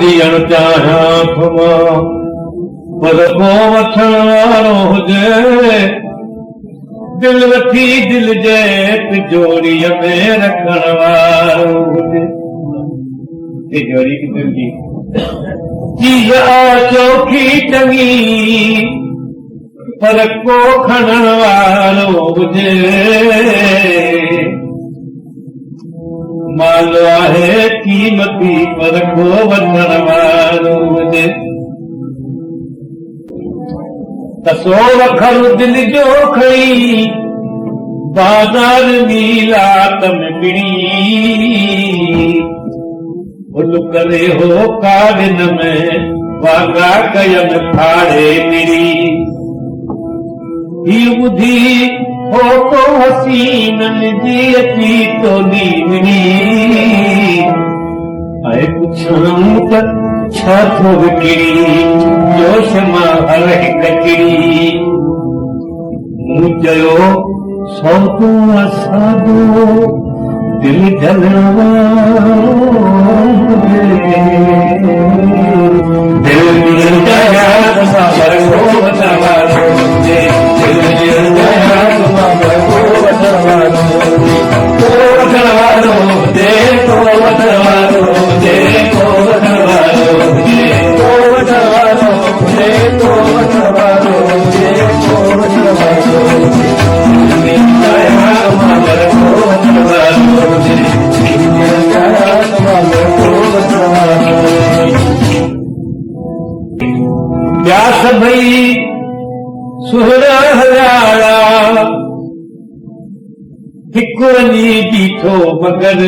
ॾियणु चाहियां थो मां पर को वठण वारो हुजे दिल वठी दिल जे तिजोरीअ में रखण वारो हुजे तिजोरी की दिल जी चीज आ चौखी चङी पर को खणण वारो हुजे माल आहे क़ीमती पर को वठण वारो हुजे तसो वखर दिल जो खणी बाज़ार मीलात में पिणी भुल करे हो काविन में वागा कयन फाड़े मिरी ही ॿुधी हो तो हसीनन जी अची तो नीवनी ऐं पुछां त छा थो विकिणी जोश मां हर हिक चिड़ी मूं चयो सौ तूं असांजो दिल जलण प्यास भई सुहरा हलाड़ा हिकु वञी बीठो मगर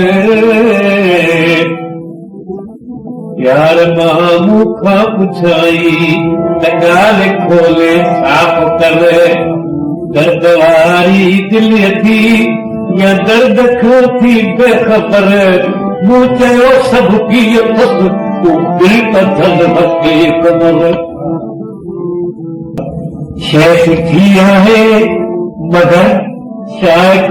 यार मां मूंखां पुछाई त ॻाल्हि खोले साफ़ कर दर्द वारी दिल थी या दर्द खां थी बेखबर मूं चयो सभु कीअं अथसि तूं दिल पथल मथे कमर शइ सुठी आहे मगर शायद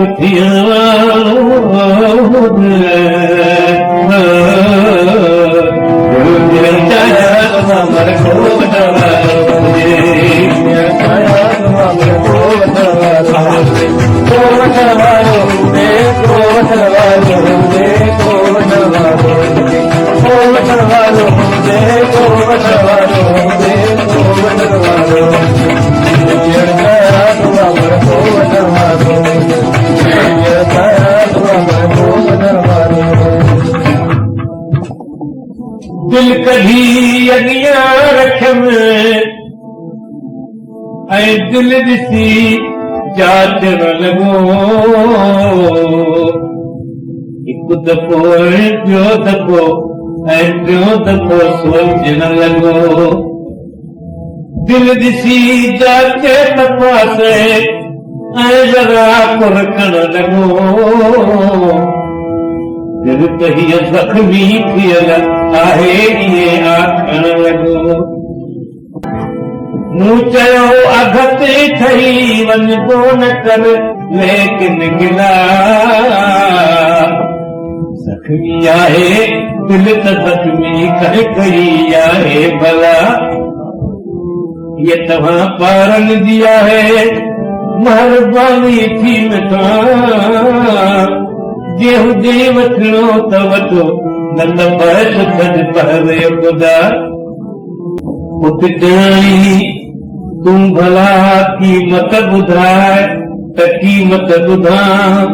दिल कढी अॻियां रखियमि ऐं दिल ॾिसी जाचण लॻो हिकु दफ़ो ऐं ॿियो दफ़ो ऐं टियों दफ़ो सोचण लॻो दिल ॾिसी जाचे तपासे ऐं ज़रा कुरकण लॻो दिल त हीअ ज़ख़्मी थियल आहे इएं आखण लॻो मूं चयो अॻिते ठही वञिबो न कर लेकिन गिला ज़ख़्मी आहे दिल त ज़ख़्मी करे कई आहे भला हीअ तव्हां ॿारनि जी आहे महिरबानी थी मिठां जे हुजे वठिणो त वठो न त बहस थद पहरे ख़ुदा पुटजाई तूं भला क़ीमत ॿुधाए त क़ीमत ॿुधां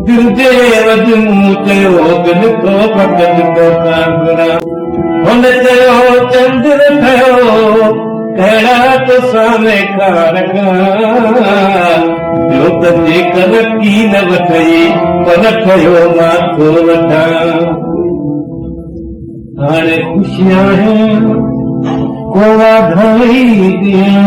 दिल जे वध मूं चयो दिल थो फ़क़ति तोखां घुरां हुन चयो चंद्र ठहियो कहिड़ा तोसां लेखा रखां ॿियो त जेकर की न वठई पर ठहियो मां थो वठां हाणे ख़ुशी आहे को वाधाई ॾियां